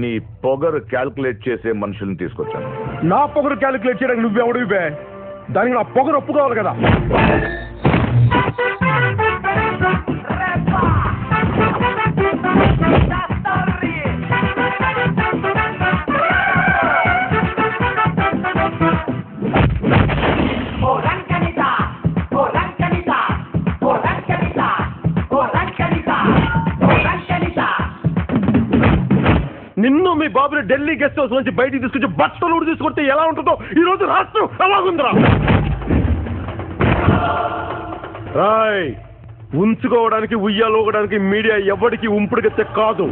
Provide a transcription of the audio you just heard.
నీ పొగరు క్యాల్కులేట్ చేసే మనుషుల్ని తీసుకొచ్చాను. నా పొగరు క్యాల్కులేట్ చేయడానికి నువ్వెవడివి బే? దానికి నా పొగరు ఒప్పుకోవాలి కదా. నిన్ను మీ బాబుని ఢిల్లీ గెస్ట్ హౌస్ నుంచి బయటికి తీసుకొచ్చి బట్టలు తీసుకొస్తే ఎలా ఉంటుందో ఈ రోజు రాష్ట్రం అలాగుందిరా. రాయ్, ఉంచుకోవడానికి ఉయ్యాలోగడానికి మీడియా ఎవరికి ఉంపుడుగెత్తే కాదు.